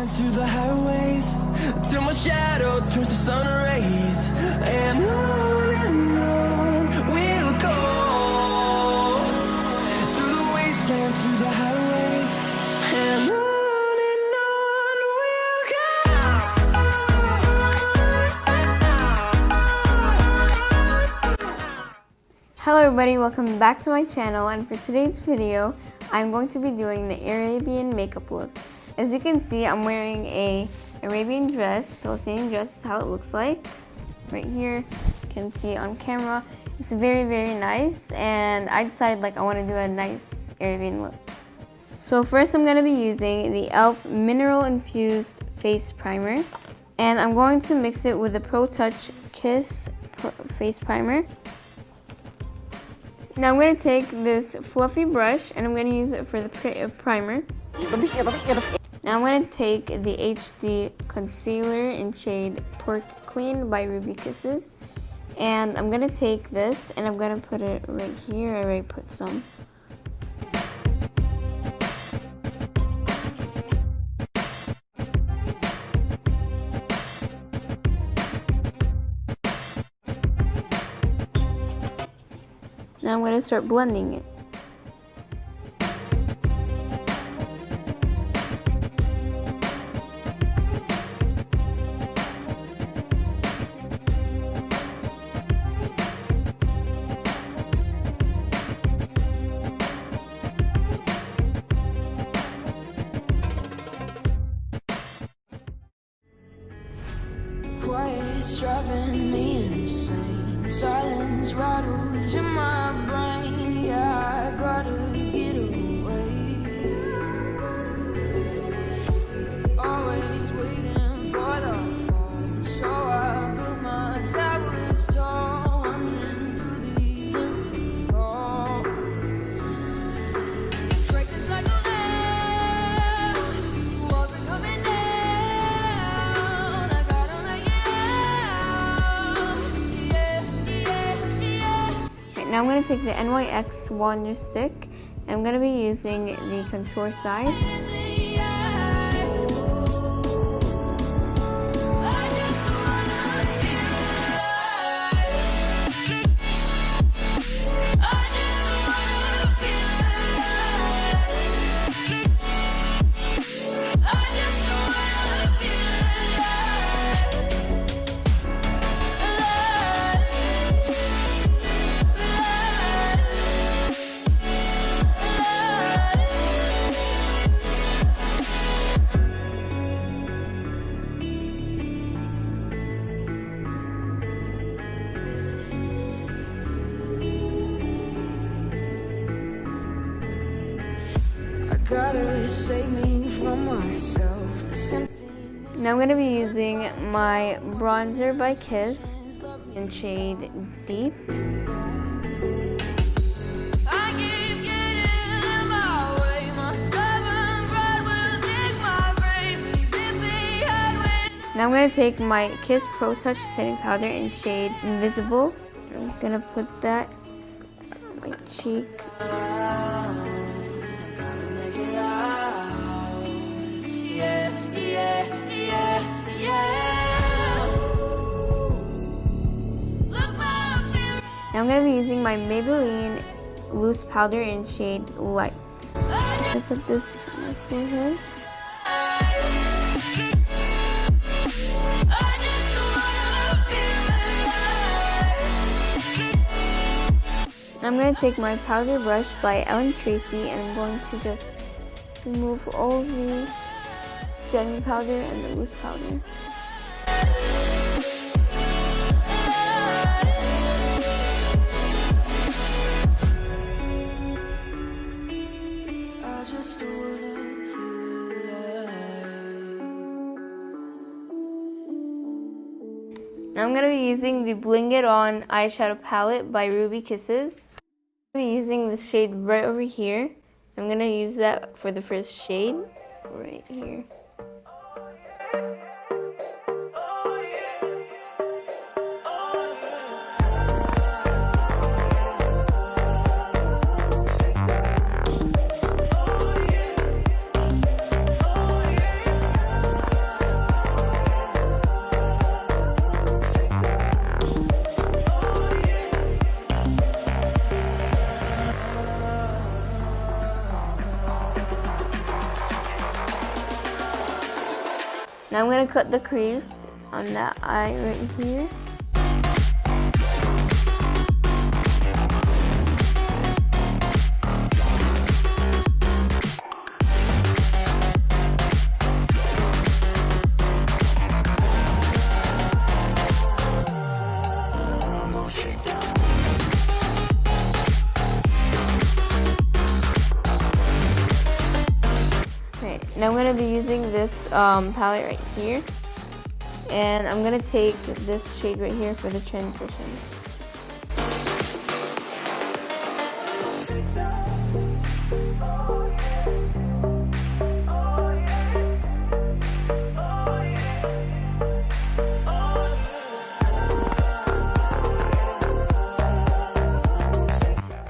wastelands, through the highways, till my shadow turns to sun rays. And on we'll go, through the wastelands, through the highways, and on we'll go. Hello everybody, welcome back to my channel, and for today's video I'm going to be doing the Arabian makeup look. As you can see, I'm wearing a Arabian dress, Palestinian dress. This is how it looks like. Right here, you can see on camera. It's very, very nice, and I decided I want to do a nice Arabian look. So first I'm going to be using the e.l.f. Mineral Infused Face Primer, and I'm going to mix it with the Pro Touch Kiss Face Primer. Now I'm going to take this fluffy brush and I'm going to use it for the primer. Now I'm going to take the HD Concealer in shade Pork Clean by Ruby Kisses. And I'm going to take this and I'm going to put it right here. I already put some. Now I'm going to start blending it. Quiet's driving me insane. Silence rattles in my brain. Yeah, I gotta get away. Always waiting for the phone, so I built my towers tall, wandering through these empty halls. Breaking cycles there, walls are coming down. I gotta make it out. Now I'm going to take the NYX Wonder Stick and I'm going to be using the contour side. Gotta save me from myself. Now I'm going to be using my bronzer by Kiss in shade Deep. Now I'm going to take my Kiss Pro Touch setting powder in shade Invisible. I'm going to put that on my cheek. Now I'm going to be using my Maybelline loose powder in shade Light. I'm going to put this on my forehead. Now I'm going to take my powder brush by Ellen Tracy and I'm going to just remove all the setting powder and the loose powder. Now I'm going to be using the Bling It On eyeshadow palette by Ruby Kisses. I'm going to be using the shade right over here. I'm going to use that for the first shade right here. Now I'm going to cut the crease on that eye right here. Now I'm going to be using this palette right here, and I'm going to take this shade right here for the transition.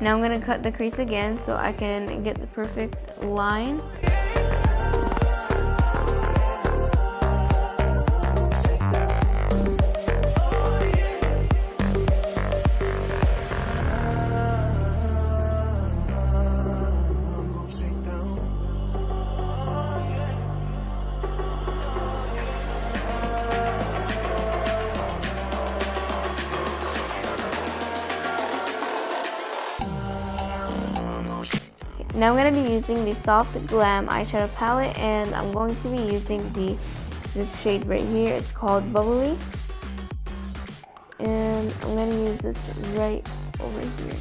Now I'm going to cut the crease again so I can get the perfect line. Now I'm going to be using the Soft Glam eyeshadow palette, and I'm going to be using this shade right here. It's called Bubbly, and I'm going to use this right over here.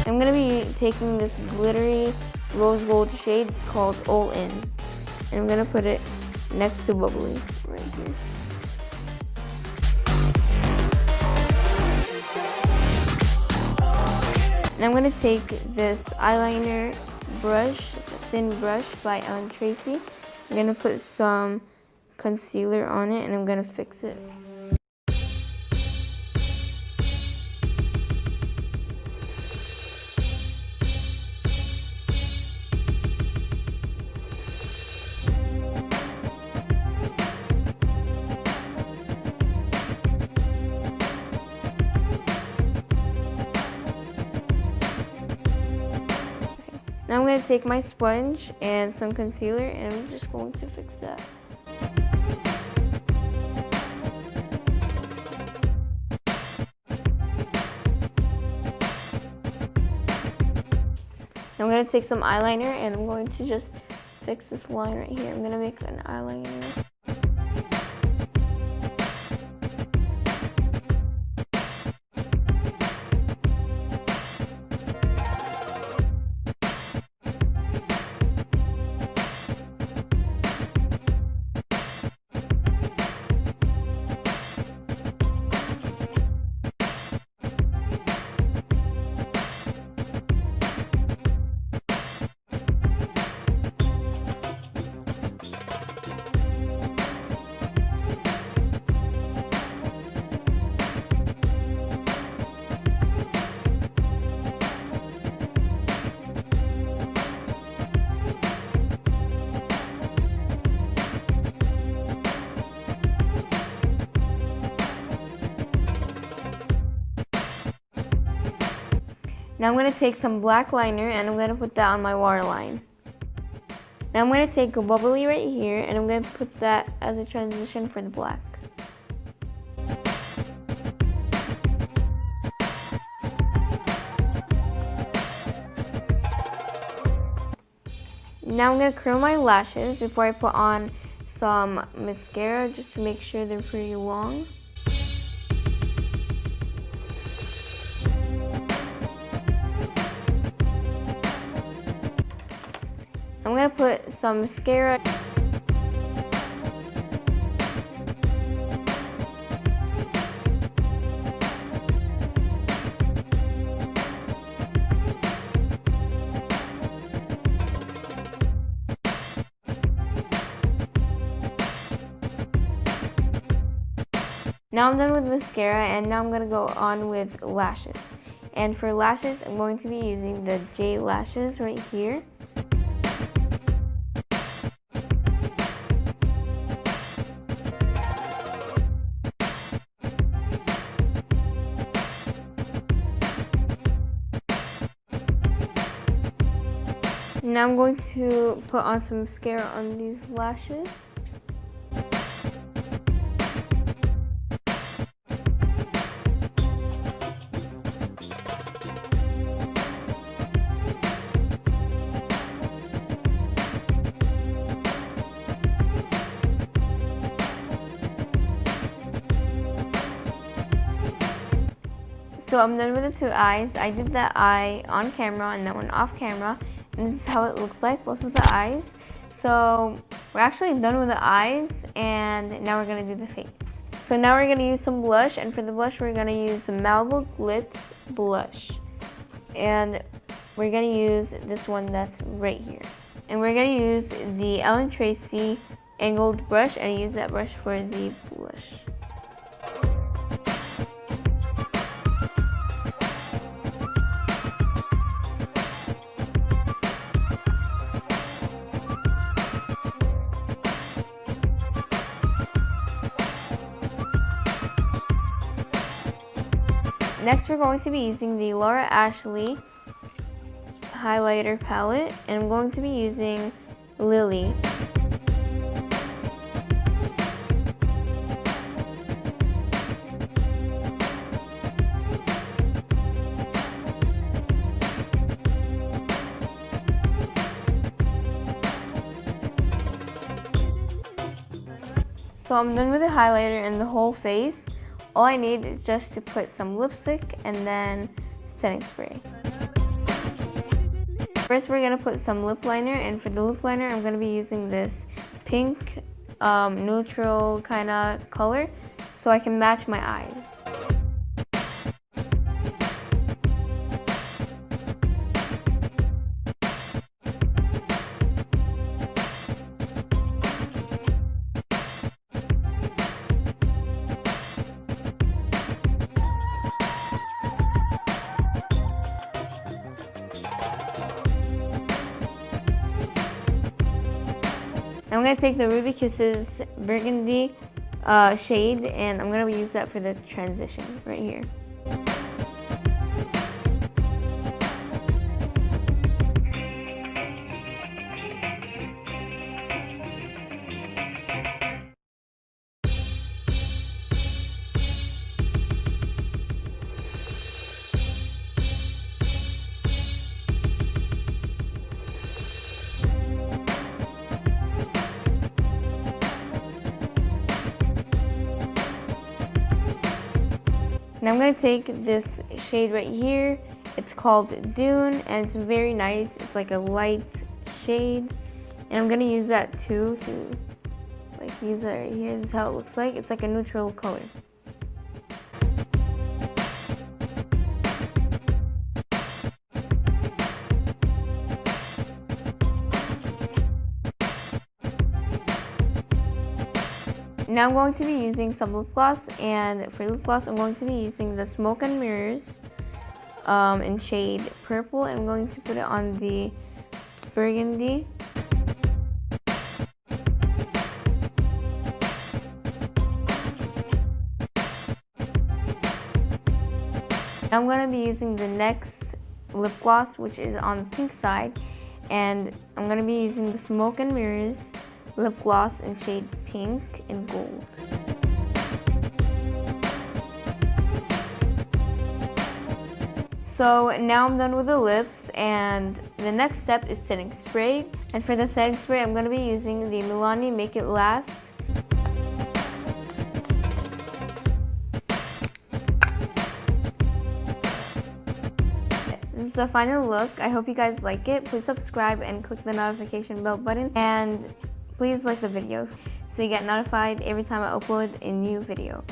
I'm going to be taking this glittery rose gold shade. It's called All In. And I'm going to put it next to Bubbly right here. And I'm going to take this eyeliner brush, a thin brush by Tracy. I'm going to put some concealer on it, and I'm going to fix it. Now I'm going to take my sponge and some concealer, and I'm just going to fix that. Now I'm going to take some eyeliner, and I'm going to just fix this line right here. I'm going to make an eyeliner. Now I'm going to take some black liner, and I'm going to put that on my waterline. Now I'm going to take a Bubbly right here, and I'm going to put that as a transition for the black. Now I'm going to curl my lashes before I put on some mascara, just to make sure they're pretty long. I'm going to put some mascara. Now I'm done with mascara, and now I'm going to go on with lashes. And for lashes, I'm going to be using the J lashes right here. now I'm going to put on some mascara on these lashes. So I'm done with the two eyes. I did that eye on camera and that one off camera. And this is how it looks like, both of the eyes. So we're actually done with the eyes, and now we're gonna do the face. So now we're gonna use some blush, and for the blush we're gonna use some Malibu Glitz blush. And we're gonna use this one that's right here. And we're gonna use the Ellen Tracy angled brush, and I use that brush for the blush. Next, we're going to be using the Laura Ashley highlighter palette, and I'm going to be using Lily. So I'm done with the highlighter and the whole face. All I need is just to put some lipstick and then setting spray. First, we're gonna put some lip liner, and for the lip liner, I'm gonna be using this pink neutral kind of color so I can match my eyes. I'm going to take the Ruby Kisses Burgundy shade, and I'm going to use that for the transition right here. And I'm going to take this shade right here. It's called Dune, and it's very nice. It's like a light shade. And I'm going to use that too, to like use that right here. This is how it looks like. It's like a neutral color. Now I'm going to be using some lip gloss, and for lip gloss I'm going to be using the Smoke and Mirrors in shade Purple, and I'm going to put it on the Burgundy. Now I'm going to be using the next lip gloss, which is on the pink side, and I'm going to be using the Smoke and Mirrors lip gloss in shade Pink and Gold. So now I'm done with the lips, and the next step is setting spray. And for the setting spray, I'm going to be using the Milani Make It Last. This is the final look. I hope you guys like it. Please subscribe and click the notification bell button, and please like the video so you get notified every time I upload a new video.